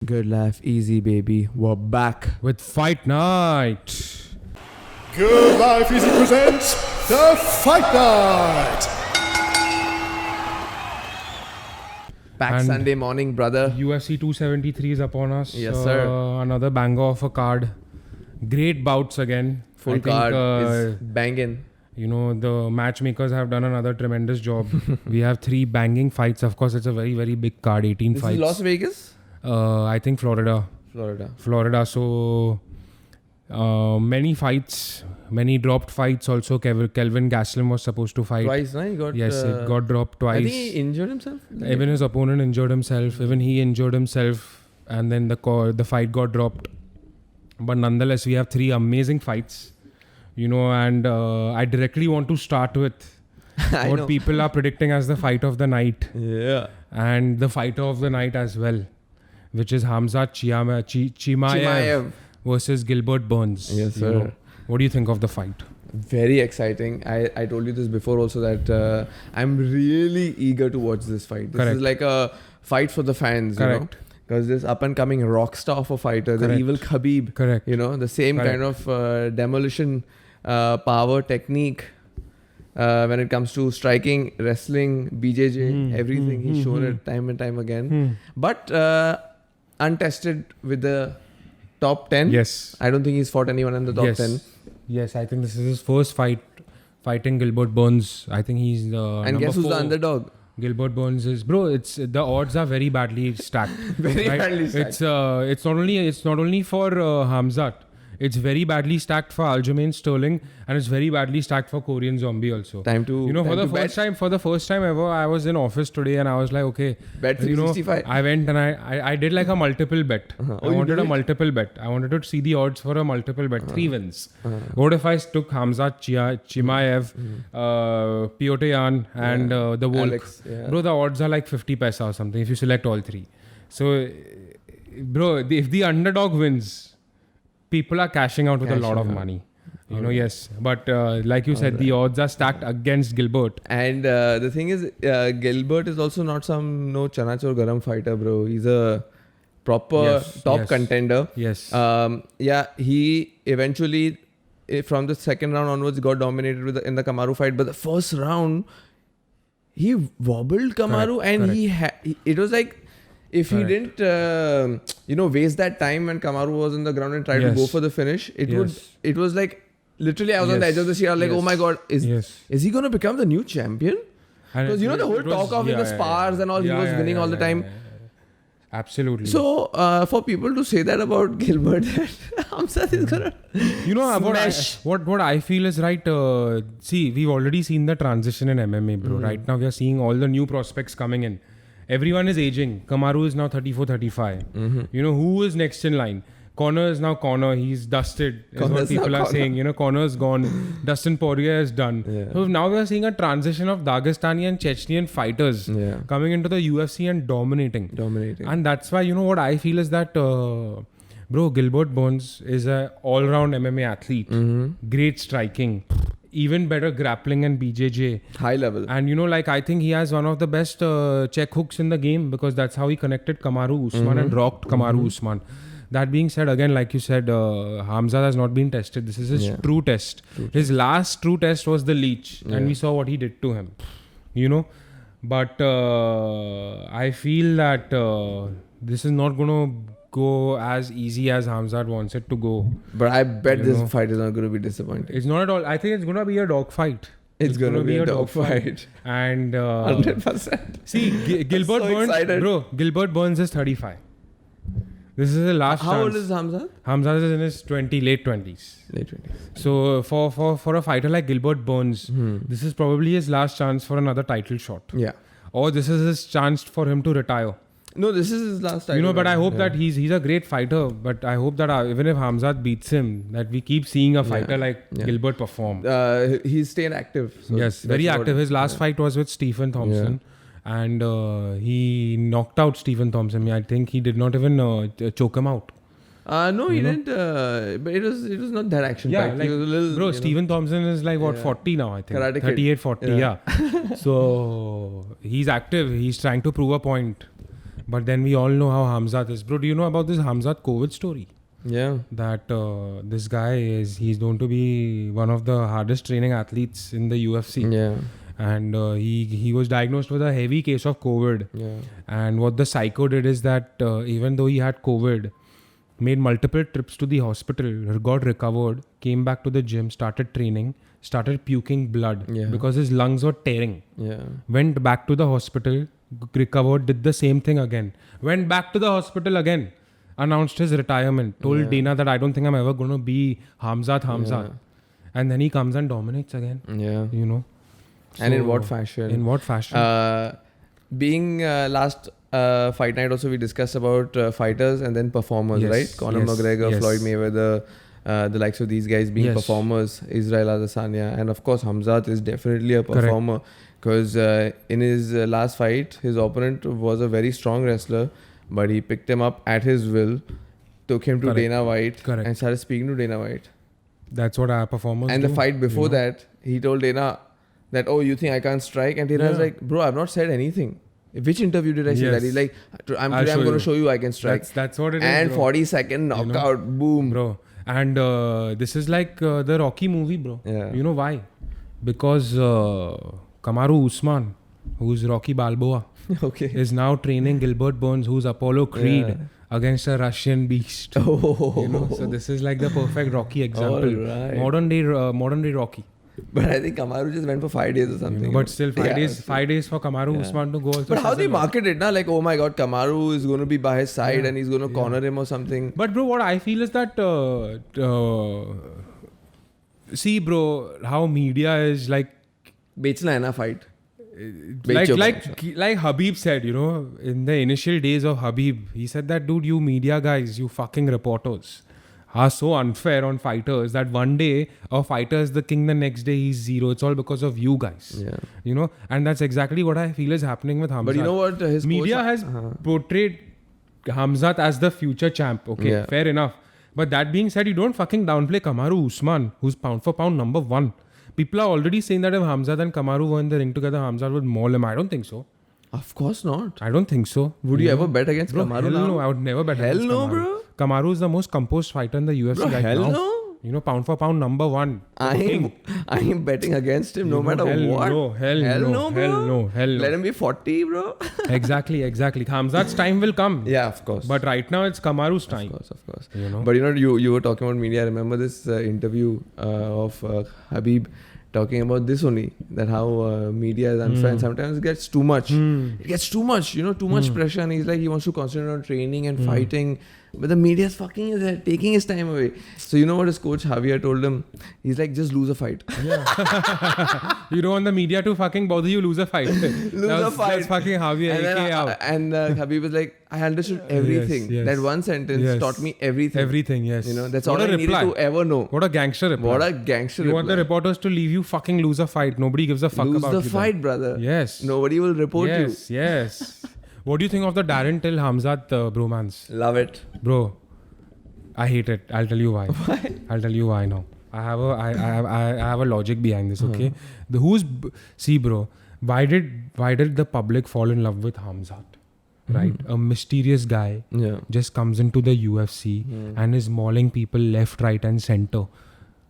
Good life, easy baby. We're back with Fight Night. Goodlifeeasy presents the Fight Night. Back And Sunday morning, brother. UFC 273 is upon us. Yes, sir. Another banger of a card. Great bouts again. Full card is banging. You know, the matchmakers have done another tremendous job. We have 3 banging fights. Of course, it's a very, very big card. 18 This fights. is Las Vegas? I think Florida. So many fights, many dropped fights. Also, Kelvin Gastelum was supposed to fight Twice, right? He got dropped twice. I think he injured himself. Even his opponent injured himself. Even he injured himself, and then the fight got dropped. But nonetheless, we have 3 amazing fights. You know, and I directly want to start with what people are predicting as the fight of the night. Yeah. And the fighter of the night as well, which is Khamzat Chimaev versus Gilbert Burns. Yes, sir. You know, what do you think of the fight? Very exciting. I told you this before also that I'm really eager to watch this fight. This is like a fight for the fans, Correct. Because this up and coming rock star of a fighter, the Correct. evil Khabib. Correct. You know, the same kind of demolition power technique when it comes to striking, wrestling, BJJ, everything. He's shown it time and time again. But untested with the top 10. Yes. I don't think he's fought anyone in the top 10. Yes, I think this is his first fight fighting Gilbert Burns. I think he's the And guess who's the underdog? Gilbert Burns is the odds are very badly stacked. Badly stacked. It's not only for Khamzat. It's very badly stacked for Aljamain Sterling, and it's very badly stacked for Korean Zombie also. For the first time ever, I was in office today and I was like, okay, Bet 365. I went and I did like a multiple bet. I wanted a multiple bet. I wanted to see the odds for a multiple bet. 3 wins. What if I took Khamzat Chimaev, Piotr Jan, and the Volk? Bro, the odds are like 50 paisa or something if you select all 3. So, bro, if the underdog wins, people are cashing out with a lot of money. You know, yes. But like you said, the odds are stacked against Gilbert. And the thing is, Gilbert is also not some chana chor garam fighter, bro. He's a proper top contender. Yes. He eventually, from the second round onwards, got dominated in the Kamaru fight. But the first round, he wobbled Kamaru, and it was like, if he didn't, waste that time when Kamaru was on the ground and tried to go for the finish, it was like, literally I was on the edge of the seat. I was like, oh my God, is he going to become the new champion? Because the whole talk of in the spars and all, he was winning all the time. Absolutely. So, for people to say that about Gilbert, that Khamzat is going to smash. What I feel is right, see, we've already seen the transition in MMA, bro. Right now, we are seeing all the new prospects coming in. Everyone is aging. Kamaru is now 34, 35. You know, who is next in line? Conor is now Conor. He's dusted, is what people are saying. You know, Conor's gone. Dustin Poirier is done. Yeah. So now we are seeing a transition of Dagestani and Chechenian fighters coming into the UFC and dominating. And that's why, you know, what I feel is that, bro, Gilbert Burns is an all-round MMA athlete. Great striking. Even better grappling and BJJ. High level. And you know, like, I think he has one of the best check hooks in the game, because that's how he connected Kamaru Usman and rocked Kamaru Usman. That being said, again, like you said, Khamzat has not been tested. This is his true test. His last true test was the leech, and we saw what he did to him. You know? But I feel that this is not going to go as easy as Khamzat wants it to go. But I bet this fight is not going to be disappointing. It's not at all. I think it's going to be a dog fight. It's going to be a dog fight. And 100%. See, Gilbert Burns, excited. Bro, Gilbert Burns is 35. This is the last chance. How old is Khamzat? Khamzat is in his late 20s. Late 20s. So for a fighter like Gilbert Burns, this is probably his last chance for another title shot. Yeah. Or this is his chance for him to retire. No, this is his last title. You know, but I hope that he's a great fighter. But I hope that even if Khamzat beats him, that we keep seeing a fighter like Gilbert perform. He's stayed active. So yes, very active. His last fight was with Stephen Thompson. And he knocked out Stephen Thompson. I think he did not even choke him out. No, he didn't. But it was not that action packed. Like, bro, Stephen Thompson is like 40 now, I think. Karate 38, 40, So he's active. He's trying to prove a point. But then we all know how Khamzat is. Bro, do you know about this Khamzat COVID story? Yeah. That this guy he's known to be one of the hardest training athletes in the UFC. Yeah. And he was diagnosed with a heavy case of COVID. Yeah. And what the psycho did is that even though he had COVID, made multiple trips to the hospital, got recovered, came back to the gym, started training, started puking blood because his lungs were tearing. Yeah. Went back to the hospital, recovered, did the same thing again. Went back to the hospital again, announced his retirement, told Dana that I don't think I'm ever going to be Khamzat. Yeah. And then he comes and dominates again. Yeah. You know. And in So, what fashion? In what fashion? Being last fight night also we discussed about fighters and then performers, Yes, right? Conor yes, McGregor, yes. Floyd Mayweather, the likes of these guys being Yes. performers, Israel Adesanya, and of course Khamzat is definitely a performer because in his last fight, his opponent was a very strong wrestler, but he picked him up at his will, took him to Correct. Dana White, Correct. and started speaking to Dana White. That's what our performers And do. the fight before you know? that, he told Dana that, oh, you think I can't strike? And Dana was like, bro, I've not said anything. Which interview did I say that? He's like, I'm I'll going show to show you I can strike. That's what it is. And bro. 40-second knockout, boom. Bro. And this is like the Rocky movie, bro. Yeah. You know why? Because Kamaru Usman, who's Rocky Balboa, Okay. is now training Gilbert Burns, who's Apollo Creed, against a Russian beast. Oh. You know, so this is like the perfect Rocky example. Alright. Modern day Rocky. But I think Kamaru just went for 5 days or something. But still, 5 Yeah, days. 5 days for Kamaru Usman to go. Also But how says they a lot. market it, na? Like, oh my god, Kamaru is going to be by his side and he's going to corner him or something. But bro, what I feel is that see, bro, how media is like Bechna hai na fight. like Habib said, you know, in the initial days of Habib, he said that, dude, you media guys, you fucking reporters are so unfair on fighters that one day a fighter is the king, the next day he's zero. It's all because of you guys. Yeah. You know, and that's exactly what I feel is happening with Khamzat. But you know what? His Media coach, has portrayed Khamzat as the future champ. Okay, Yeah. fair enough. But that being said, you don't fucking downplay Kamaru Usman, who's pound for pound number 1. People are already saying that if Khamzat and Kamaru were in the ring together, Khamzat would maul him. I don't think so. Of course not. I don't think so. Would you ever bet against Bro, Kamaru hell now? no, I would never bet Hell against no, Kamaru. bro. Kamaru is the most composed fighter in the UFC Bro, right hell now. no. You know, pound for pound number 1. I am betting against him no matter hell what. no, hell no, bro. hell no, hell no. Let him be 40, bro. Exactly. Khamzat's time will come. Yeah, of course. But right now it's Kamaru's time. Of course. You know? But you know, you were talking about media. I remember this interview of Habib talking about this only, that how media is unfair and sometimes it gets too much. It gets too much, you know, too much pressure, and he's like, he wants to concentrate on training and fighting, but the media is fucking is there, taking his time away. So you know what his coach Javier told him? He's like, just lose a fight. You don't want the media to fucking bother you, lose a fight. A fight. That's fucking Javier, And, AK out. Habib was like, I understood everything. yes. That one sentence taught me everything. Everything, yes. You know, that's What all a I needed reply. to ever know. What a gangster reply. What a gangster You want the reply. reporters to leave you fucking lose a fight. Nobody gives a fuck Lose about the you. fight, then. brother. Yes. Nobody will report you. Yes. What do you think of the Darren Till Khamzat bromance? Love it. Bro, I hate it. I'll tell you why. I'll tell you why now. I have a logic behind this, okay? See, bro, why did the public fall in love with Khamzat? Right? A mysterious guy just comes into the UFC and is mauling people left, right, and center.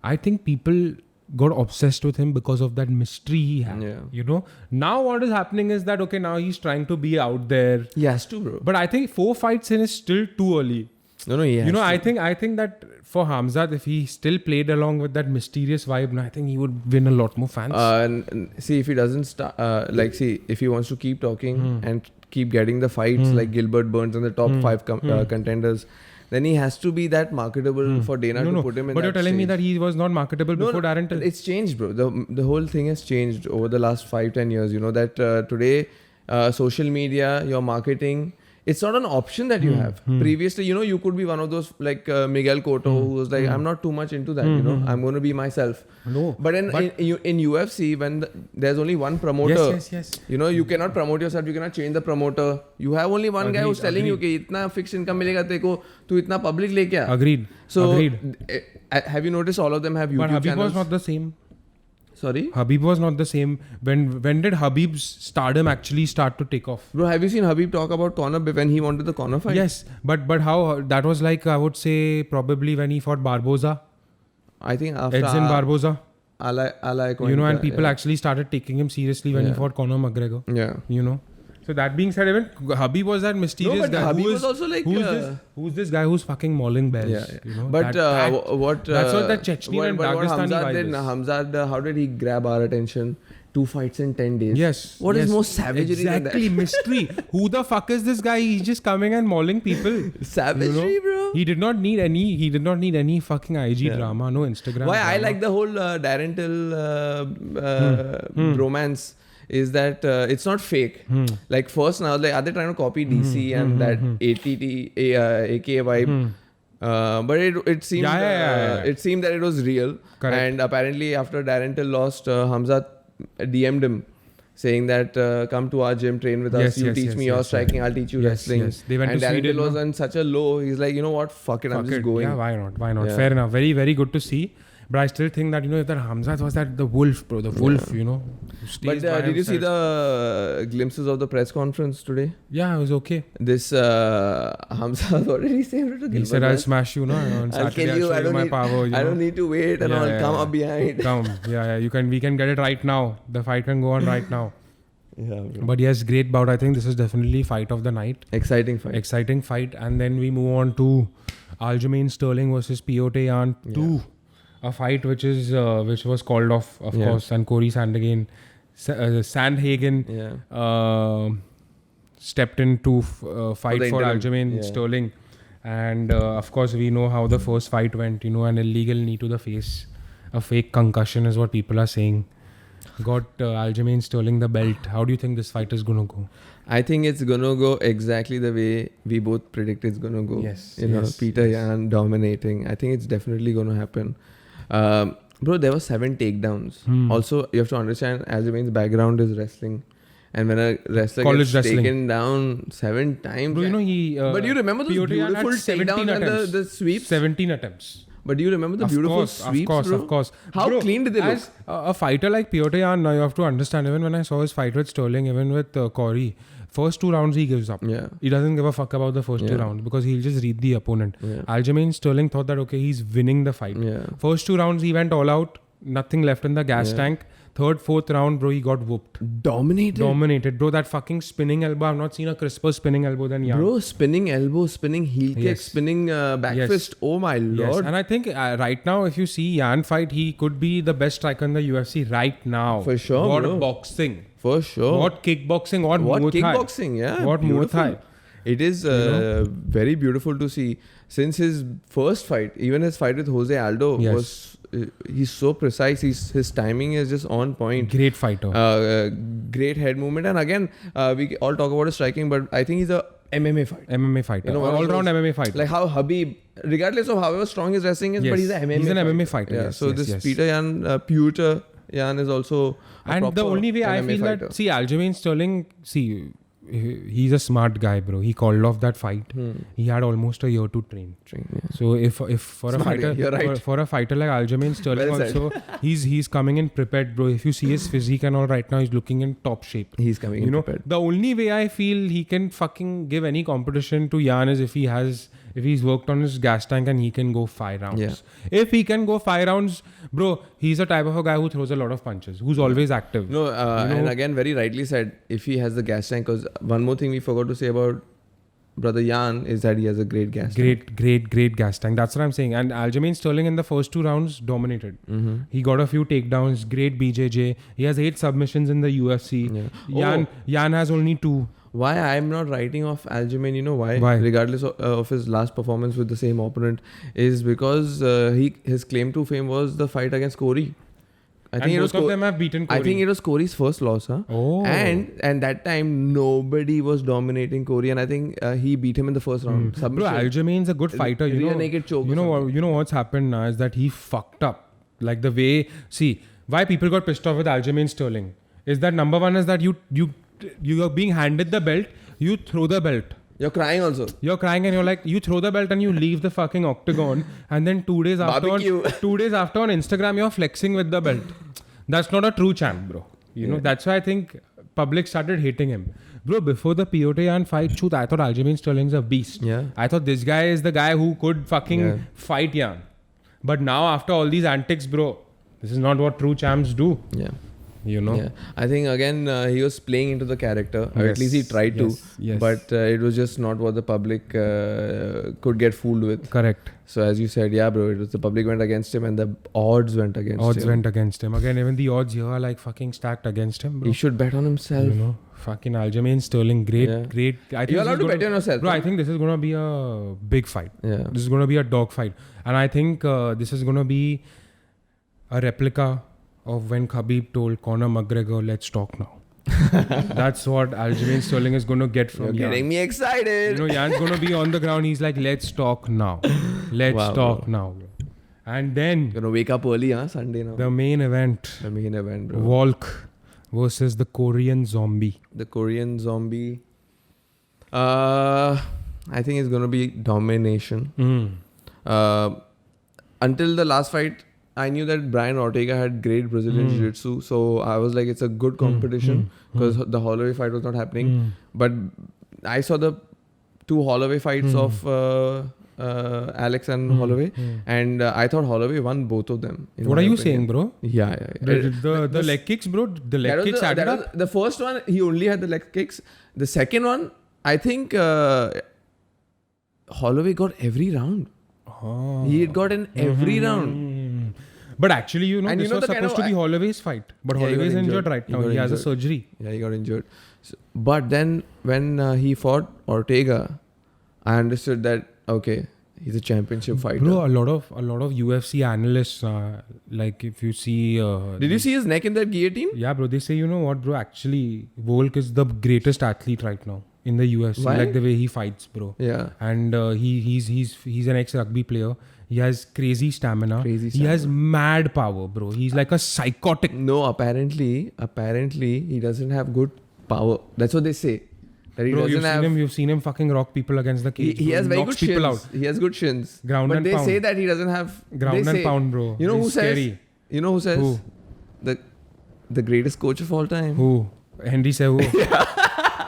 I think people got obsessed with him because of that mystery he had. Yeah. You know? Now what is happening is that, okay, now he's trying to be out there. He has to, bro. But I think 4 fights in is still too early. No, he has You know, to. I think that for Khamzat, if he still played along with that mysterious vibe, I think he would win a lot more fans. And see, if he doesn't start, if he wants to keep talking and keep getting the fights like Gilbert Burns and the top 5 contenders, then he has to be that marketable for Dana to put him in. But that you're telling me stage. that he was not marketable before Darren Till? It's changed, bro. The whole thing has changed over the last 5-10 years. You know that today, social media, your marketing, it's not an option that you have. Previously, you know, you could be one of those like Miguel Cotto who was like, I'm not too much into that. You know, I'm going to be myself. No. But in UFC, when there's only one promoter, Yes. you know, you cannot promote yourself. You cannot change the promoter. You have only one guy who's telling you कि इतना fixed income मिलेगा तेको, तू इतना public ले क्या? Agreed. So Agreed. have you noticed all of them have YouTube But Habib channels? was not the same. Sorry? Habib was not the same. When did Habib's stardom actually start to take off? Bro, have you seen Habib talk about Conor when he wanted the Conor fight? Yes, but how that was like, I would say probably when he fought Barboza, I think after Edson Barboza. I like You know, and people actually started taking him seriously when he Yeah. fought Conor McGregor. Yeah. You know. So that being said, even Habib was that mysterious but guy. Habib who was also like, who's this guy who's fucking mauling bears? Yeah. You know, But that's what that Chechnya and Dagestani Khamzat vibe did, is. Khamzat, how did he grab our attention? 2 fights in 10 days. Yes. What is yes. more savagery exactly, than that? mystery. Who the fuck is this guy? He's just coming and mauling people. Savagery, bro. He did not need any fucking IG drama, no Instagram. Why drama. I like the whole Darren Till bromance is that it's not fake. Like first now, like are they trying to copy DC and that ATT, AK vibe? But it seemed it seemed that it was real. Correct. And apparently after Darren Till lost, Khamzat DM'd him saying that come to our gym, train with us, you teach me your striking, I'll teach you wrestling. Yes. They went and to Darren Sweden, Till was on such a low, he's like, you know what, fuck it, I'm just going. Yeah, why not? Yeah. Fair enough. Very, very good to see. But I still think that, if that Khamzat was the wolf, bro, the wolf, who stays But by did you see himself. the glimpses of the press conference today? Yeah, it was okay. This Hamza, what did he say to Gilbert? He said, I'll smash you, no? On I'll Saturday, kill you. I'll I show you my power. I don't need to wait and I'll come up behind. Come. Yeah, we can get it right now. The fight can go on right now. Yeah, bro. But yes, great bout. I think this is definitely fight of the night. Exciting fight. Exciting fight. And then we move on to Aljamain Sterling versus Petr Yan 2. A fight which was called off, of course, and Corey Sandhagen stepped in to fight for Aljamain Sterling. And of course, we know how the first fight went, an illegal knee to the face. A fake concussion is what people are saying. Got Aljamain Sterling the belt. How do you think this fight is going to go? I think it's going to go exactly the way we both predict it's going to go. Yes. Petr Yan dominating. I think it's definitely going to happen. Bro, there were 7 takedowns. Also, you have to understand Aljamain's background is wrestling. And when a wrestler gets taken down 7 times... Bro, he... but you remember those beautiful takedowns and the sweeps? 17 attempts. But do you remember the beautiful sweeps, Of course. How bro, clean did they look? As a fighter like Petr Yan, now you have to understand, even when I saw his fight with Sterling, even with Corey, first 2 rounds he gives up. Yeah. He doesn't give a fuck about the first 2 rounds because he'll just read the opponent. Yeah. Aljamain Sterling thought that, okay, he's winning the fight. Yeah. First 2 rounds he went all out, nothing left in the gas tank. 3rd, 4th round, bro, he got whooped. Dominated. Bro, that fucking spinning elbow. I've not seen a crisper spinning elbow than Yan. Bro, spinning elbow, spinning heel kick, spinning back fist. Oh my lord. Yes. And I think right now, if you see Yan fight, he could be the best striker in the UFC right now. For sure, What bro. Boxing. For sure. What kickboxing. What Muay Thai. Kickboxing, yeah. What Muay Thai. It is very beautiful to see. Since his first fight, even his fight with Jose Aldo was... he's so precise. His timing is just on point. Great fighter. Great head movement. And again, we all talk about his striking, but I think he's a MMA fighter. All-round MMA fighter. Like how Habib, regardless of however strong his wrestling is, but he's an MMA He's an fighter. MMA fighter. Yeah. Yes, So this Petr Yan is also a and the only way I MMA feel fighter. that, see, Aljamain Sterling, he's a smart guy, bro. He called off that fight. He had almost a year to train. So if for a fighter, for a fighter like Aljamain Sterling also, he's coming in prepared, bro. If you see his physique and all right now, he's looking in top shape. He's coming in prepared. The only way I feel he can fucking give any competition to Yan is if he's worked on his gas tank and he can go 5 rounds. Yeah. If he can go 5 rounds, bro, he's the type of a guy who throws a lot of punches, who's always active. No, and again, very rightly said, if he has the gas tank, because one more thing we forgot to say about brother Yan is that he has a great gas tank. Great gas tank. That's what I'm saying. And Aljamain Sterling in the first 2 rounds dominated. He got a few takedowns, great BJJ. He has 8 submissions in the UFC. Yeah. Yan has only 2. Why I'm not writing off Aljamain, you know why? Regardless of his last performance with the same opponent, is because his claim to fame was the fight against Corey. I think both of them have beaten Corey. I think it was Corey's first loss, huh? Oh. And that time nobody was dominating Corey, and I think he beat him in the first round. Bro, Aljamain's a good fighter. Rear naked choke. You know what's happened now is that he fucked up. Like the way, see, why people got pissed off with Aljamain Sterling is that number one is that you are being handed the belt, you throw the belt. You're crying also. You're crying and you're like, you throw the belt and you leave the fucking octagon, and then 2 days after on Instagram you're flexing with the belt. That's not a true champ, bro. You know, that's why I think public started hating him. Bro, before the Piotr fight, shoot, I thought Aljamain Sterling's a beast. Yeah. I thought this guy is the guy who could fucking fight Jan. But now after all these antics, bro, this is not what true champs do. Yeah. You know? Yeah. I think again he was playing into the character. Or at least he tried to. Yes. But it was just not what the public could get fooled with. Correct. So as you said, yeah, bro, it was the public went against him and the odds went against him. Odds went against him. Again, even the odds here are like fucking stacked against him, bro. He should bet on himself. You know, fucking Aljamain Sterling, great. I think You're allowed to bet on yourself. Bro, I think this is going to be a big fight. Yeah. This is going to be a dog fight. And I think this is going to be a replica of when Khabib told Conor McGregor, let's talk now. That's what Aljamain Sterling is going to get from Jan. You're getting me excited. You know, Jan's going to be on the ground. He's like, let's talk now. Let's talk now. And then... You're going to wake up early, Sunday now. The main event. The main event, bro. Volk versus the Korean Zombie. The Korean Zombie. I think it's going to be domination. Until the last fight, I knew that Brian Ortega had great Brazilian Jiu-Jitsu. So I was like, it's a good competition because the Holloway fight was not happening. But I saw the 2 Holloway fights of Alex and Holloway. And I thought Holloway won both of them. What are you saying, bro? Yeah. The leg kicks, bro? The leg kicks added up? The first one, he only had the leg kicks. The second one, I think Holloway got every round. Oh. He had got in every round. But actually, you know, And this was supposed to be Holloway's fight. But Holloway is injured right now. He has a surgery. Yeah, he got injured. So, but then when he fought Ortega, I understood that, okay, he's a championship fighter. Bro, a lot of UFC analysts, like if you see... Did you see his neck in that guillotine? Yeah, bro. They say, you know what, bro? Actually, Volk is the greatest athlete right now in the UFC. Why? Like the way he fights, bro. Yeah. And he's an ex-rugby player. He has crazy stamina. He has mad power, bro. He's like a psychotic. No, apparently, he doesn't have good power. That's what they say. That he Bro, doesn't you've seen him fucking rock people against the cage. He has very knocks good people shins. out. He has good shins. Ground but and they pound. say that he doesn't have... Ground and pound, bro. You know He's who scary. says? You know who says? Who? The greatest coach of all time. Who? Henry Cejudo.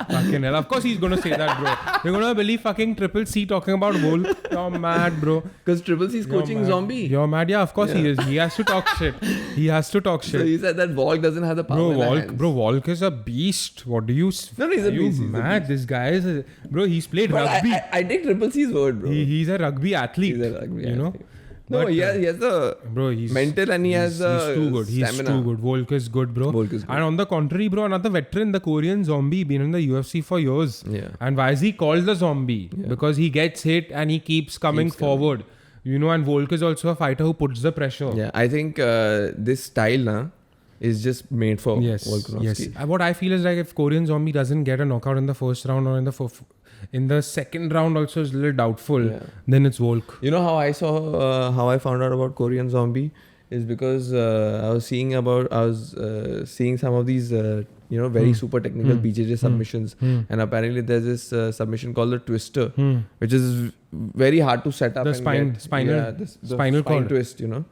Fucking hell. Of course he's going to say that, bro. You're going to believe fucking Triple C talking about Volk. You're mad, bro. Because Triple C is coaching Zombie. You're mad. Yeah, of course he is. He has to talk shit. So he said that Volk doesn't have the power. Volk is a beast. What do you... No, he's a beast. Are you mad? This guy is... Bro, he's played rugby. I take Triple C's word, bro. He's a rugby athlete. He's a rugby athlete. You know? No, he has the mental and he has the too good. He's too good. Volk is good, bro. Volk is good. And on the contrary, bro, another veteran, the Korean Zombie, been in the UFC for years. Yeah. And why is he called the Zombie? Yeah. Because he gets hit and he keeps coming forward. You know, and Volk is also a fighter who puts the pressure. Yeah, I think this style is just made for Volkanovski. Yes. What I feel is like if Korean Zombie doesn't get a knockout in the first round or in the second round also is a little doubtful, then it's Volk. You know how I saw, how I found out about Korean Zombie is because I was seeing some of these, very super technical BJJ submissions. And apparently there's this submission called the Twister, which is very hard to set up. The spinal cord twist, you know.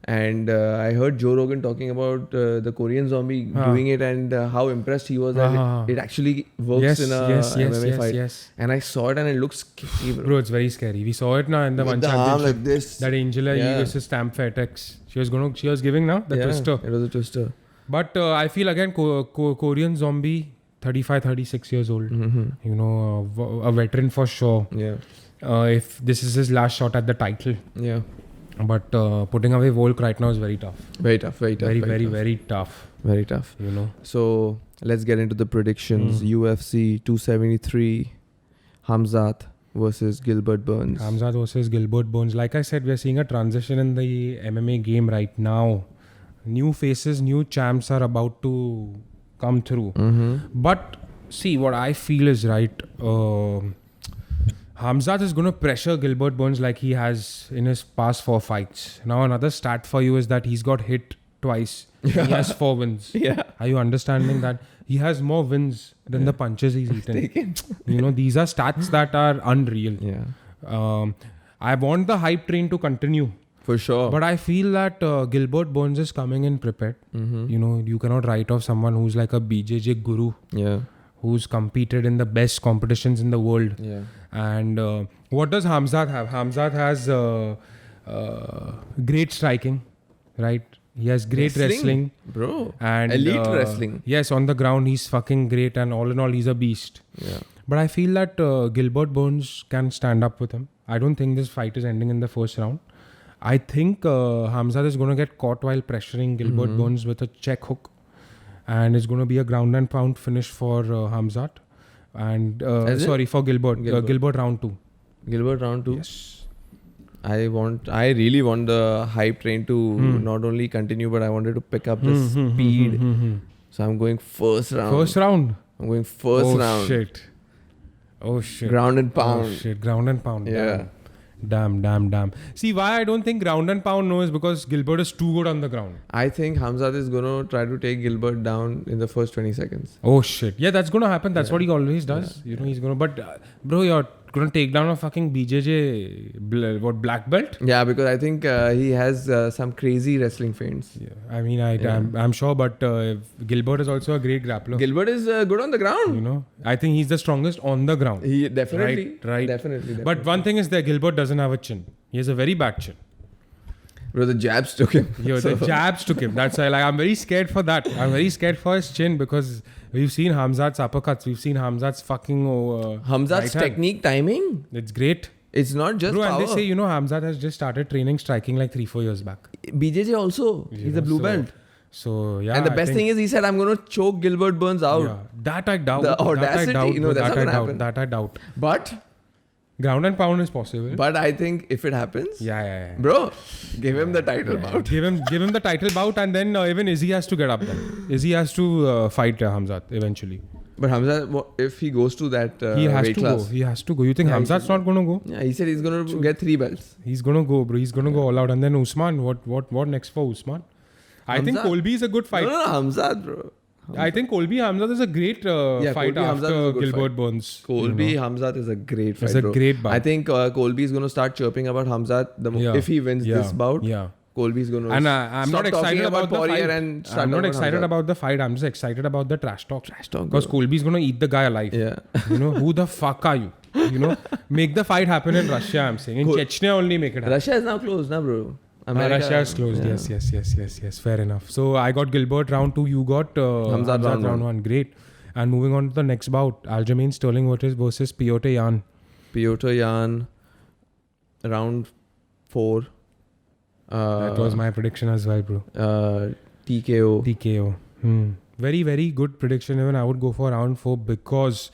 And I heard Joe Rogan talking about the Korean Zombie doing it and how impressed he was that it actually works in a MMA fight. Yes. And I saw it and it looks scary, bro. Bro, it's very scary. We saw it now in the one championship. Like this. That Angela Yee versus Stamp Fairtex. She was giving now the Twister. It was a Twister. But I feel again Korean Zombie, 35, 36 years old. You know, a veteran for sure. Yeah. If this is his last shot at the title. Yeah. But putting away Volk right now is very tough. Very tough. Very tough. Very tough. You know. So let's get into the predictions. UFC 273, Khamzat versus Gilbert Burns. Khamzat versus Gilbert Burns. Like I said, we're seeing a transition in the MMA game right now. New faces, new champs are about to come through. But see, what I feel is right. Khamzat is going to pressure Gilbert Burns like he has in his past 4 fights. Now, another stat for you is that he's got hit twice. He has 4 wins. Yeah. Are you understanding that? He has more wins than the punches he's eaten. You know, these are stats that are unreal. Yeah. I want the hype train to continue For sure. But I feel that Gilbert Burns is coming in prepared. You know, you cannot write off someone who's like a BJJ guru. Yeah. Who's competed in the best competitions in the world. Yeah. And what does Khamzat have? Khamzat has great striking, right? He has great wrestling. Bro. And elite wrestling. Yes, on the ground he's fucking great, and all in all he's a beast. Yeah. But I feel that Gilbert Burns can stand up with him. I don't think this fight is ending in the first round. I think Khamzat is going to get caught while pressuring Gilbert Burns with a check hook. And it's going to be a ground and pound finish for Khamzat. And for Gilbert. Gilbert round 2. Gilbert round 2? Yes. I really want the hype train to not only continue, but I wanted to pick up the speed. So I'm going first round. First round? I'm going first round. Oh shit. Ground and pound. Oh shit. Ground and pound. Yeah. Damn. See, why I don't think ground and pound is because Gilbert is too good on the ground. I think Khamzat is going to try to take Gilbert down in the first 20 seconds. Oh shit. Yeah, that's going to happen. That's what he always does. You know, he's going to... But bro, you're going to take down a fucking BJJ... black belt? Yeah, because I think he has some crazy wrestling feints. Yeah. I mean, I'm sure, but Gilbert is also a great grappler. Gilbert is good on the ground. You know, I think he's the strongest on the ground. He definitely. Right. Definitely. But one thing is that Gilbert doesn't have a chin. He has a very bad chin. Bro, the jabs took him. The jabs took him. That's why I'm very scared for that. I'm very scared for his chin because we've seen Khamzat's uppercuts. We've seen Khamzat's fucking... Khamzat's technique, timing. It's great. It's not just Bro, power. and they say, you know, Khamzat has just started training striking like 3-4 years back. BJJ also. He's a blue belt. So, yeah. And the best thing is he said, I'm going to choke Gilbert Burns out. Yeah, that I doubt. The audacity, that's not going to happen. That I doubt. But... ground and pound is possible. But I think if it happens... Yeah. Bro, give him the title bout. Give him the title bout, and then even Izzy has to get up there. Izzy has to fight Khamzat eventually. But Khamzat, if he goes to that he has weight to class... go. He has to go. You think Khamzat's not going to go? Yeah, he said he's going to get 3 belts. He's going to go, bro. He's going to go all out. And then Usman, what next for Usman? I think Colby is a good fight. No, Khamzat, bro. I think Colby Khamzat is a great fight Colby after Gilbert Burns. Colby Khamzat is a great fight. It's a great bout. I think Colby is going to start chirping about Khamzat if he wins this bout. Yeah. Colby is going to. And I'm not excited about the fight. I'm not excited about the fight. I'm just excited about the trash talk. Because Colby is going to eat the guy alive. Yeah. You know, who the fuck are you? You know, make the fight happen in Russia, I'm saying. In Chechnya only make it happen. Russia is now closed, na bro? Russia is closed. Yeah. Yes. Fair enough. So I got Gilbert round 2. You got Khamzat round 1. Great. And moving on to the next bout, Aljamain Sterling versus Piotr Jan. Piotr Jan, round 4. That was my prediction as well, bro. TKO. Very, very good prediction. Even I would go for round 4 because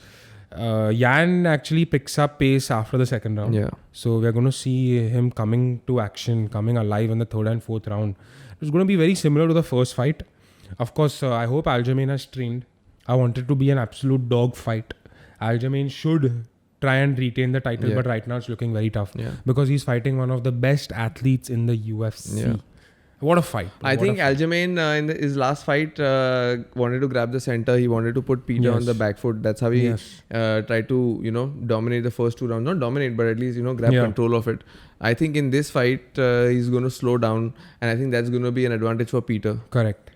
Jan actually picks up pace after the second round. Yeah. So we're going to see him coming to action, coming alive in the 3rd and 4th round. It's going to be very similar to the first fight. Of course, I hope Aljamain has trained. I want it to be an absolute dog fight. Aljamain should try and retain the title, but right now it's looking very tough because he's fighting one of the best athletes in the UFC. Yeah. What a fight. I think Aljamain in his last fight wanted to grab the center. He wanted to put Peter on the back foot. That's how he tried to, dominate the first 2 rounds. Not dominate, but at least, grab control of it. I think in this fight, he's going to slow down. And I think that's going to be an advantage for Peter. Correct.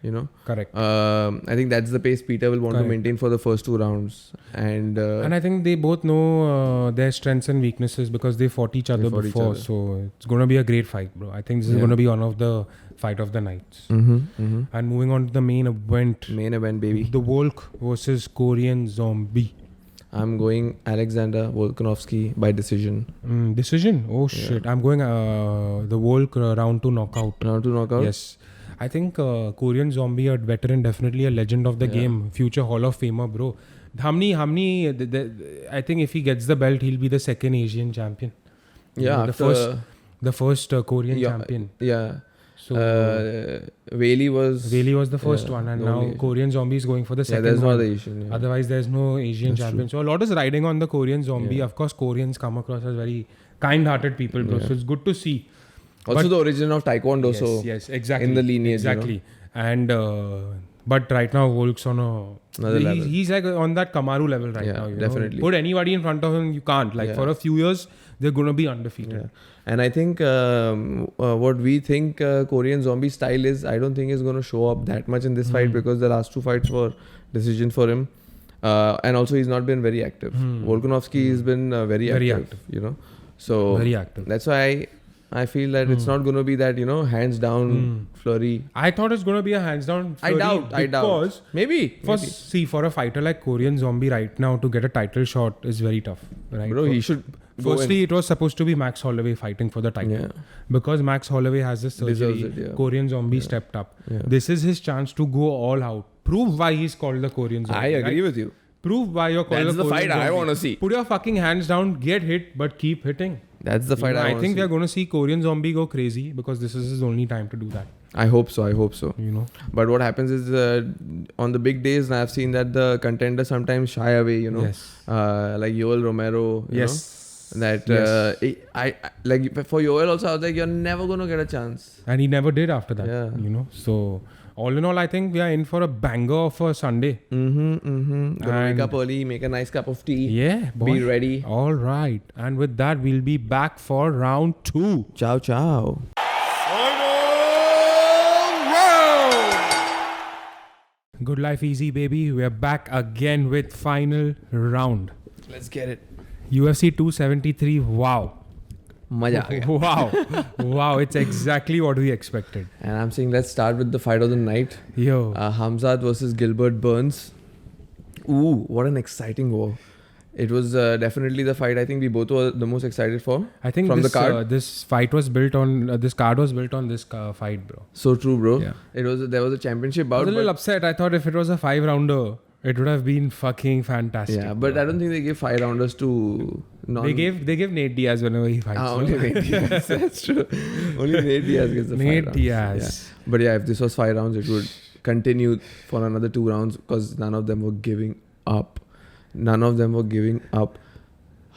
Correct. I think that's the pace Peter will want to maintain for the first 2 rounds. And I think they both know their strengths and weaknesses because they fought each other before. So it's going to be a great fight, bro. I think this is going to be one of the fight of the nights. And moving on to the main event. Main event, baby. The Volk versus Korean Zombie. I'm going Alexander Volkanovski by decision. Decision? Oh shit. I'm going the Volk round 2 knockout. Round 2 knockout? Yes. I think Korean Zombie, a veteran, definitely a legend of the game. Future Hall of Famer, bro. I think if he gets the belt, he'll be the 2nd Asian champion. Yeah, the first Korean champion. Yeah. So Whaley was the first one, and now Korean Zombie is going for the second there's one. No Asian. Otherwise, there's no Asian champion. So a lot is riding on the Korean Zombie. Yeah. Of course, Koreans come across as very kind-hearted people, bro. So it's good to see. Also, the origin of Taekwondo. Yes, exactly. In the lineage. Exactly. And But right now, Volk's on Another level. He's like on that Kamaru level right now. You definitely. know? Put anybody in front of him, you can't. Like for a few years, they're going to be undefeated. Yeah. And I think what we think Korean Zombie style is, I don't think is going to show up that much in this fight because the last 2 fights were decision for him. And also he's not been very active. Volkanovski has been very active, you know. So very active. That's why I feel that it's not going to be that, you know, hands down flurry. I thought it's going to be a hands down flurry. I doubt. Maybe. See, for a fighter like Korean Zombie right now to get a title shot is very tough. Right? Bro, he should. Firstly, it was supposed to be Max Holloway fighting for the title. Yeah. Because Max Holloway has this surgery, Korean Zombie stepped up. Yeah. This is his chance to go all out. Prove why he's called the Korean Zombie. I agree with you. Prove why you're called That's the Korean fight Zombie. I want to see. Put your fucking hands down, get hit, but keep hitting. That's the fight I want to see. I think we are going to see Korean Zombie go crazy because this is his only time to do that. I hope so. You know. But what happens is on the big days, I've seen that the contenders sometimes shy away, you know. Yes. Like Yoel Romero, you know. That I like for Yoel also, I was like, you're never going to get a chance. And he never did after that. Yeah. You know. So all in all, I think we are in for a banger of a Sunday. Gonna wake up early, make a nice cup of tea. Yeah, boy. Be ready. All right. And with that, we'll be back for round 2. Ciao, ciao. Final round! Good life easy, baby. We're back again with final round. Let's get it. UFC 273. Wow. Maja aa gaya. Wow. Wow. It's exactly what we expected. And I'm saying let's start with the fight of the night. Yo. Khamzat versus Gilbert Burns. Ooh, what an exciting war. It was definitely the fight I think we both were the most excited for. I think from this, the card. This fight was built on, this card was built on this fight, bro. So true, bro. Yeah. There was a championship I bout. was a little upset. I thought if it was a 5-rounder, it would have been fucking fantastic. Yeah, but I don't think they give 5 rounders to They gave Nate Diaz whenever he fights. Only Nate Diaz. That's true. Only Nate Diaz gets the 5 rounds. Nate Diaz. Yeah. But yeah, if this was 5 rounds, it would continue for another 2 rounds because none of them were giving up.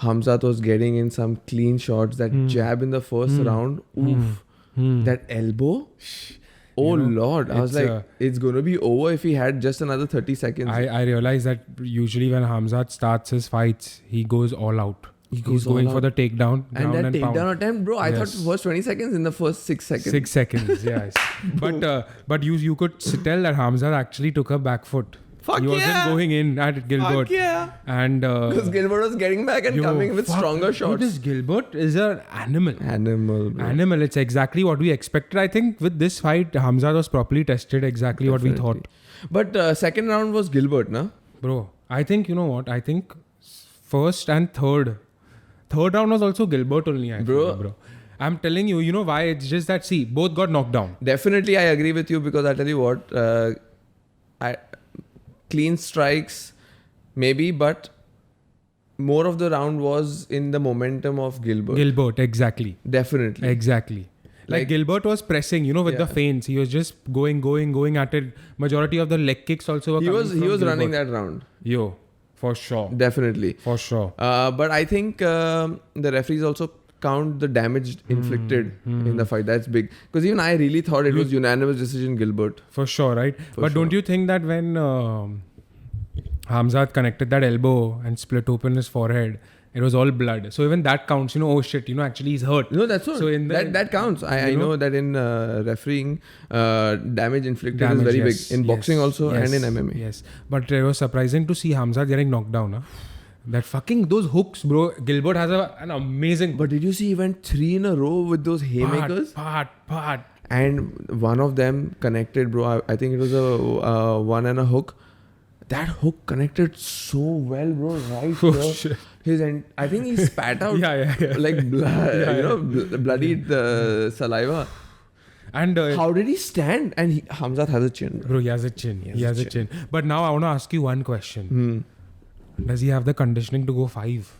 Khamzat was getting in some clean shots. That jab in the first round. Oof. That elbow. Oh Lord. I was like, it's going to be over if he had just another 30 seconds. I realized that usually when Khamzat starts his fights, he goes all out. He's going for the takedown. And that takedown attempt, bro, I thought first 20 seconds in the first 6 seconds. 6 seconds, yes. But you could tell that Khamzat actually took a back foot. He wasn't going in at Gilbert. Fuck yeah. And because Gilbert was getting back and coming with stronger shots. This Gilbert is an animal. Bro. Animal. It's exactly what we expected. I think with this fight, Khamzat was properly tested exactly what we thought. But second round was Gilbert, na? Bro, I think, you know what? I think first and third round was also Gilbert only, I feel, bro. I'm telling you, you know why? It's just that, see, both got knocked down. Definitely, I agree with you because I tell you what, clean strikes, maybe, but more of the round was in the momentum of Gilbert. Gilbert, exactly. Definitely. Exactly. Like Gilbert was pressing, you know, with the feints. He was just going at it. Majority of the leg kicks also were He was running that round. Yo, for sure. Definitely. For sure. But I think the referees also count the damage inflicted in the fight. That's big. Because even I really thought it was unanimous decision Gilbert. For sure, right? But don't you think that when Khamzat connected that elbow and split open his forehead, it was all blood. So even that counts, you know, oh shit, you know, actually he's hurt. No, that's all. So in that counts. I know that in refereeing, damage inflicted is very big. In boxing also and in MMA. Yes. But it was surprising to see Khamzat getting knocked down. Huh? That fucking, those hooks, bro. Gilbert has an amazing... But did you see he went 3 in a row with those haymakers? Part. And one of them connected, bro. I think it was a one and a hook. That hook connected so well, bro. Right here. Shit. I think he spat out like blood, bloodied saliva. And how did he stand? And Khamzat has a chin. Bro, he has a chin. He has a chin. But now I want to ask you one question. Does he have the conditioning to go 5?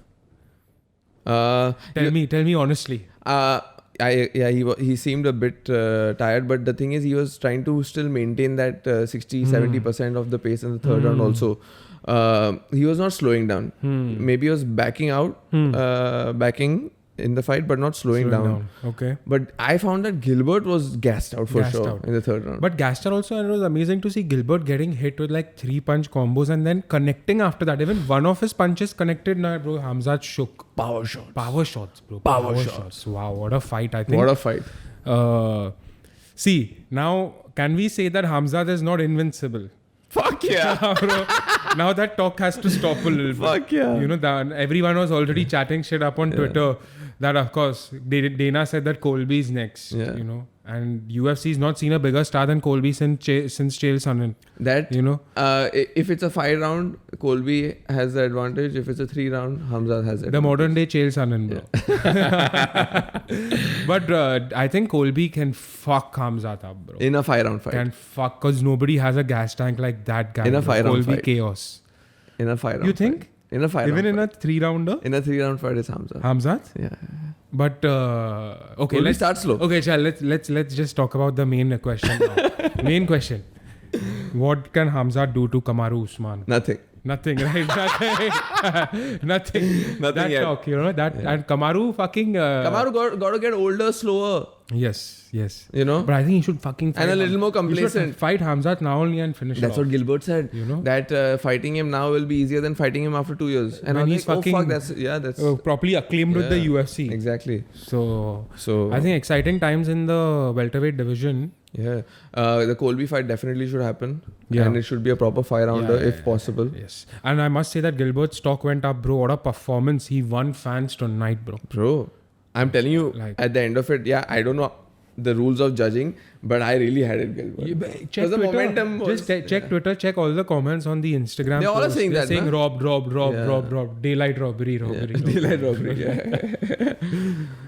Tell me honestly. He seemed a bit tired, but the thing is, he was trying to still maintain that 60-70% of the pace in the third round also. He was not slowing down. Maybe he was backing out, in the fight, but not slowing down. Okay. But I found that Gilbert was gassed out for Gassed sure out. in the third round. But Gaster also, and it was amazing to see Gilbert getting hit with like 3-punch combos and then connecting after that. Even one of his punches connected, now, bro. Khamzat shook. Power shots. Power shots, bro. Power shots. Wow, what a fight! I think. What a fight. See, now can we say that Khamzat is not invincible? Fuck yeah. Bro, now that talk has to stop a little bit. Fuck yeah. You know, that everyone was already chatting shit up on Twitter that, of course, Dana said that Colby's next. Yeah. You know, and UFC's not seen a bigger star than Colby since Chael Sonnen. That, you know, if it's a 5-round, Colby has the advantage. If it's a 3-round, Khamzat has the advantage. the modern day Chael Sonnen, bro. But I think Colby can fuck Khamzat up, bro. In a 5-round fight. Can fuck, because nobody has a gas tank like that guy. In a bro. 5-round Colby fight. chaos. In a 5-round You think? fight. In a 5-round Even in fight. a 3-rounder? In a 3-round fight, it's Khamzat. Khamzat? Yeah. But okay, Colby starts slow. Okay, chal, let's just talk about the main question now. Main question: what can Khamzat do to Kamaru Usman? Nothing. Nothing, right? Nothing. Nothing That yet. talk, you know that, and Kamaru fucking. Kamaru got to get older, slower. Yes. You know? But I think he should fucking fight And a little more He should complacent. fight Khamzat now only and finish That's it off. what Gilbert said. You know? That fighting him now will be easier than fighting him after 2 years. And When I was he's like, oh fuck, fucking- that's properly acclaimed with the UFC. Exactly. So So I think exciting times in the welterweight division. yeah, the Colby fight definitely should happen. Yeah. And it should be a proper 5-rounder if possible. Yes. And I must say that Gilbert's stock went up, bro. What a performance. He won fans tonight, bro. Bro, I'm telling you, Like- at the end of it, I don't know the rules of judging, but I really had it, Gilbert. Check Because the Twitter. momentum was... Just check Twitter. Check all the comments on the Instagram. They all are post. saying They're that, saying na? robbed, daylight robbery. Daylight robbery, yeah.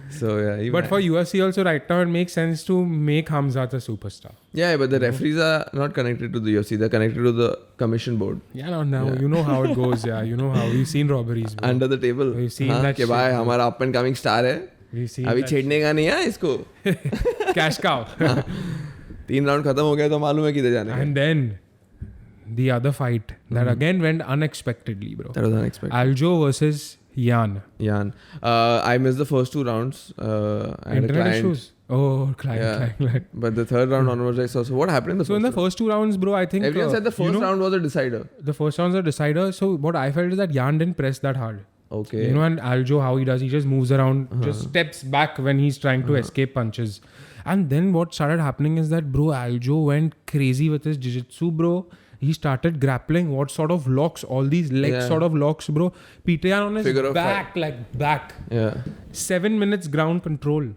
So, yeah. Even But for UFC also right now, it makes sense to make Khamzat a superstar. yeah, but the referees are not connected to the UFC. They're connected to the commission board. Yeah, now you know how it goes. Yeah, you know how we've seen robberies. Bro. Under the table. We've seen हाँ, that कि shit, भाई bro. हमारा up and coming star है. We've seen अभी that छेड़ने का नहीं है इसको. cash cow. 3 राउंड खत्म हो गया तो मालूम है किधर जाने का. And then the other fight that again went unexpectedly, bro. That was unexpected. Aljo versus Jan. Jan. I missed the first 2 rounds. I had a Internet client. issues. Oh, client. But the third round onwards I saw. So what happened in the So in first the first 2 rounds, bro, I think Everyone said the first round was a decider. the first round's a decider. So what I felt is that Jan didn't press that hard. Okay. You know, and Aljo, how he does, he just moves around, just steps back when he's trying to escape punches. And then what started happening is that, bro, Aljo went crazy with his jiu-jitsu, bro. He started grappling. What sort of locks? All these leg Yeah. sort of locks, bro. Pitayan on his Figure of back, like back. Yeah. 7 minutes ground control.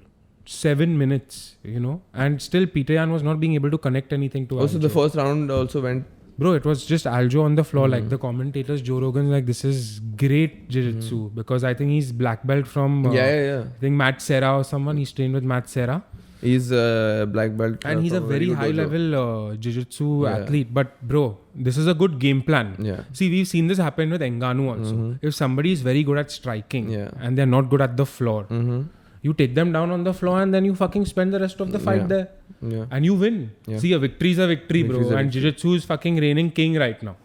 7 minutes, you know. And still Pitayan was not being able to connect anything to Also Aljo. the first round also went. Bro, it was just Aljo on the floor. Like the commentators, Joe Rogan's like, this is great jiu-jitsu. Because I think he's black belt from, Yeah. I think Matt Serra or someone. He's trained with Matt Serra. He's black belt. And he's a from very good high dojo. level jiu-jitsu Yeah. athlete. But bro, this is a good game plan. Yeah. See, we've seen this happen with Ngannou also. If somebody is very good at striking Yeah. and they're not good at the floor, Mm-hmm. you take them down on the floor and then you fucking spend the rest of the fight Yeah. there. Yeah. And you win. Yeah. See, a victory is a victory, bro. Victory is a And jiu-jitsu is fucking reigning king right now.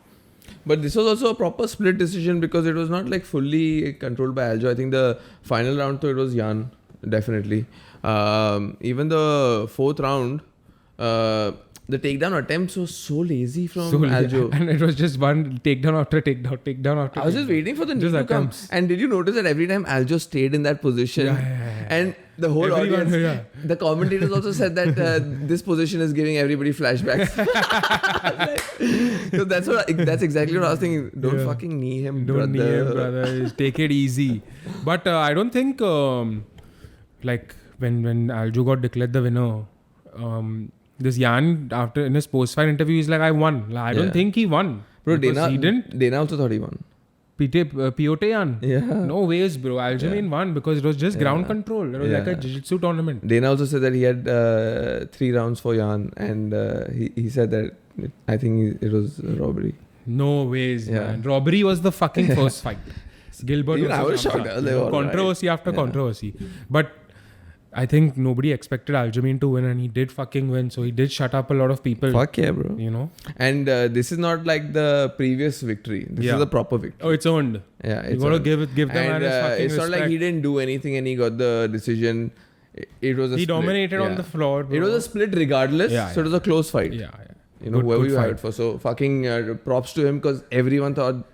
But this was also a proper split decision because it was not like fully controlled by Aljo. I think the final round though it was Jan, definitely. Even the 4th round, the takedown attempts were so lazy from Aljo. And it was just one takedown after takedown after I was just waiting for the knee Just to come. attempts. And did you notice that every time Aljo stayed in that position, and the whole Everyone, audience, the commentators also said that this position is giving everybody flashbacks. So that's exactly what I was thinking. Don't fucking knee him, Don't brother. knee him, brother. Just take it easy. But I don't think, like, when Aljo got declared the winner, this Jan, after in his post-fight interview, he's like, I won. Like, I don't Yeah. think he won. Bro, Because he didn't. Dana also thought he won. Piote Jan. Yeah. No ways, bro. Aljamain won because it was just ground control. It was like a jiu-jitsu tournament. Dana also said that he had 3 rounds for Jan, and he said that I think it was a robbery. No ways, Yeah. man. Robbery was the fucking first fight. Gilbert Even I was versus shocked. Khamzat. I was like, all Controversy right. after Yeah. controversy. But I think nobody expected Aljamain to win, and he did fucking win. So he did shut up a lot of people. Fuck yeah, bro. You know. And this is not like the previous victory. This is a proper victory. Oh, it's earned. Yeah, you gotta give the man his fucking it's respect. not like he didn't do anything and he got the decision. It was a he split. dominated on the floor. Bro. It was a split regardless. So it was a close fight. Yeah. You know, whoever you had it for. So fucking props to him because everyone thought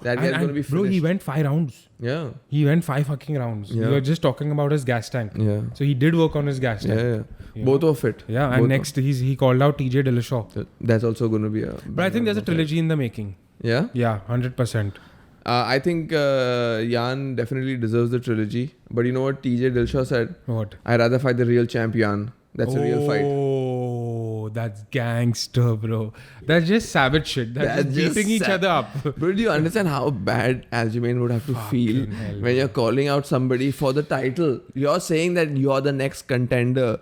that guy's going to be finished. Bro, he went 5 rounds. Yeah. He went 5 fucking rounds. Yeah. We were just talking about his gas tank. Yeah. So he did work on his gas tank. Yeah. Both were fit. Yeah, and next he called out TJ Dillashaw. That's also going to be a... But I think there's a trilogy in the making. Yeah? Yeah, 100%. I think Jan definitely deserves the trilogy. But you know what TJ Dillashaw said? What? I'd rather fight the real champ Jan. That's a real fight. Oh, that's gangster, bro. That's just savage shit. That's just beating each other up. Bro, do you understand how bad Aljamain would have to feel when you're calling out somebody for the title? You're saying that you're the next contender.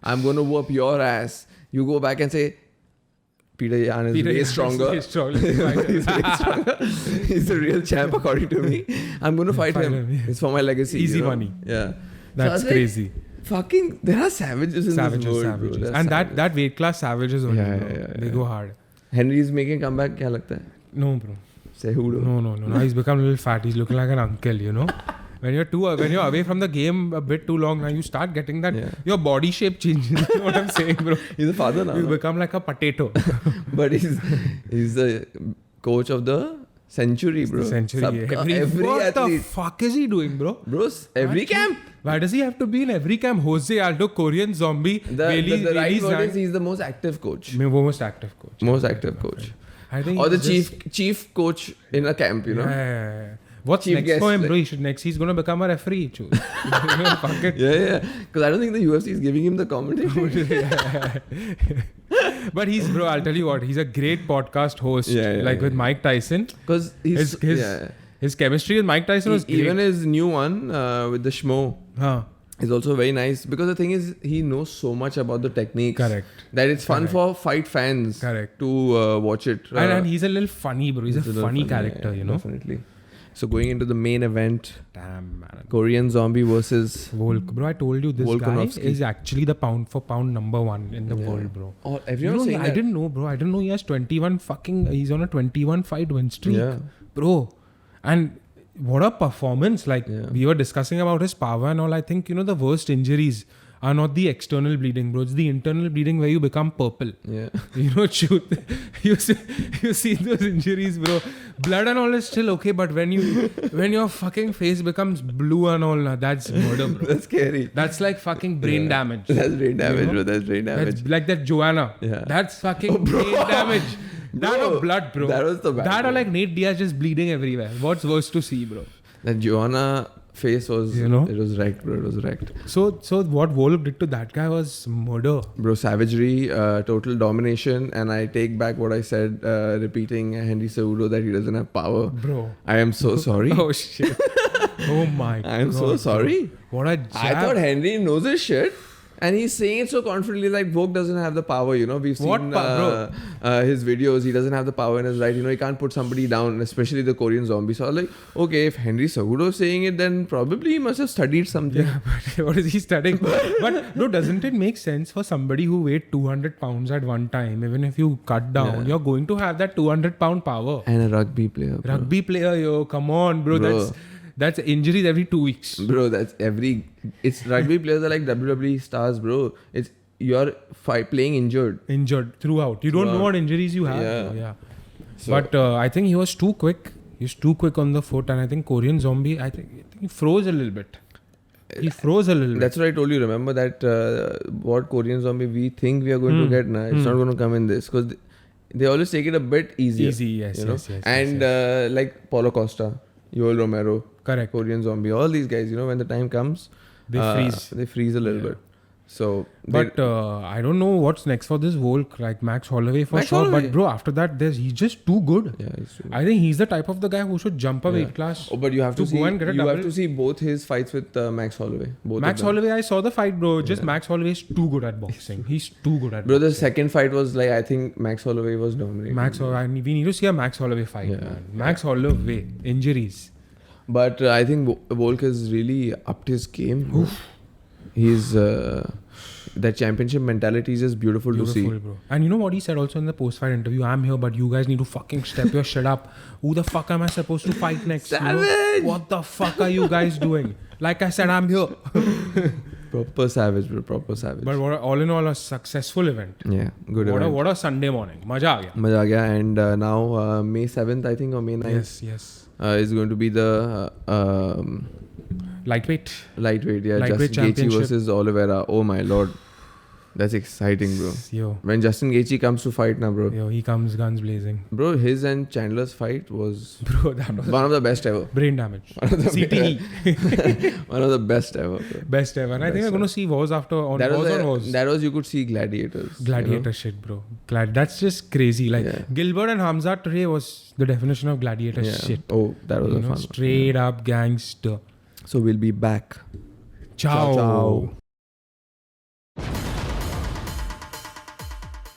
I'm going to whoop your ass. You go back and say, Peter Yan is way stronger. He's stronger. He's way stronger. He's the real champ according to me. I'm going to fight him. It's for my legacy. Easy money. Yeah. That's crazy. Fucking, there are savages in this world, bro. And that weight class savages only, bro. They go hard. Henry's making comeback, क्या लगता है? No, bro. Cejudo. No. Now he's become a little fat. He's looking like an uncle, you know. When you're away from the game a bit too long, now you start getting that your body shape changes. You know what I'm saying, bro? He's a father now. You become like a potato. But he's the coach of the century, bro. Every what athlete. The fuck is he doing, bro? Bros, every camp. Why does he have to be in every camp? Jose Aldo, Korean Zombie, the right word is he's the most active coach. Most active coach. Most active coach. I think or the chief coach in a camp, you know. Yeah. What's Chief next guest, for him, bro? He's gonna become a referee. Fuck it. Yeah. Because I don't think the UFC is giving him the commentation. But bro, I'll tell you what, he's a great podcast host. With Mike Tyson. Because his chemistry with Mike Tyson was great. Even his new one with the Schmo is also very nice. Because the thing is, he knows so much about the techniques. Correct. That it's fun for fight fans to watch it. And he's a little funny, bro. He's a funny character, you know. Definitely. So going into the main event, damn man, Korean Zombie versus bro. I told you this Volkanovski guy is actually the pound for pound number 1 in the world, bro. Oh, everyone saying I didn't know, bro. I didn't know he has 21 he's on a 21 fight win streak, bro. And what a performance! We were discussing about his power and all. I think the worst injuries are not the external bleeding, bro. It's the internal bleeding where you become purple. Yeah. Truth. You see those injuries, bro. Blood and all is still okay, but when your fucking face becomes blue and all, that's murder, bro. That's scary. That's like fucking brain damage. That's brain damage, bro. That's brain damage. That's like that Joanna. Yeah. That's fucking brain damage. That or blood, bro. That was the bad. That or like Nate Diaz just bleeding everywhere. What's worse to see, bro? That Joanna face was, it was wrecked, bro. It was wrecked. So what Volk did to that guy was murder. Bro, savagery, total domination. And I take back what I said, repeating Henry Cejudo that he doesn't have power. Bro. I am so sorry. Oh, shit. Oh, my God. I am so sorry. Bro. What a jab. I thought Henry knows his shit. And he's saying it so confidently, like Volk doesn't have the power, We've seen his videos. He doesn't have the power in his right. He can't put somebody down, especially the Korean zombie. So I was like, okay, if Henry Cejudo is saying it, then probably he must have studied something. Yeah, but what is he studying? But bro, doesn't it make sense for somebody who weighed 200 pounds at one time, even if you cut down, you're going to have that 200-pound power? And a rugby player. Bro. Rugby player, come on, bro. That's injuries every 2 weeks. Bro, it's rugby players are like WWE stars, bro. You're playing injured. Injured throughout. You don't know what injuries you have. Yeah. So, but I think he was too quick. He was too quick on the foot. And I think Korean Zombie, I think he froze a little bit. That's what I told you. Remember that what Korean Zombie we think we are going to get now. It's not going to come in this. Because they always take it a bit easier. Yes. And like Paulo Costa, Yoel Romero. Correct. Korean Zombie, all these guys, when the time comes, they freeze. They freeze a little bit. So, but I don't know what's next for this Volk, like Max Holloway for sure. Holloway. But bro, after that, he's just too good. Yeah, he's too good. I think he's the type of the guy who should jump a weight class. Oh, but you have to see. You have to see both his fights with Max Holloway. Max Holloway, I saw the fight, bro. Just Max Holloway is too good at boxing. He's too good at. Bro, the second fight was like I think Max Holloway was dominating. We need to see a Max Holloway fight, man. Max Holloway injuries. But I think Volk has really upped his game. He's that championship mentality is just beautiful to see. Bro. And you know what he said also in the post-fight interview? I'm here, but you guys need to fucking step your shit up. Who the fuck am I supposed to fight next? Savage! You know? What the fuck are you guys doing? Like I said, I'm here. Proper savage, bro. Proper savage. But all in all, a successful event. Yeah, good event. What a Sunday morning. Maja aa gaya. Maza aa gaya. And now May 7th, I think, or May 9th. Yes. Is going to be the Lightweight. lightweight. Yeah, Lightweight Justin Gaethje championship. versus Oliveira. Oh my lord. That's exciting, bro. Yo, When Justin Gaethje comes to fight now, bro. he comes guns blazing. Bro, his and Chandler's fight was Bro, that was one of the best ever. brain damage. CTE. One of the best ever, bro. Best ever. And I think we're going to see wars after on That wars was, on wars. that was, you could see gladiators. Gladiator shit, bro. That's just crazy. Like Yeah. Gilbert and Khamzat today was the definition of gladiator Yeah. shit. Oh, that was You a know, fun one. straight up gangster. So we'll be back. Ciao. Ciao.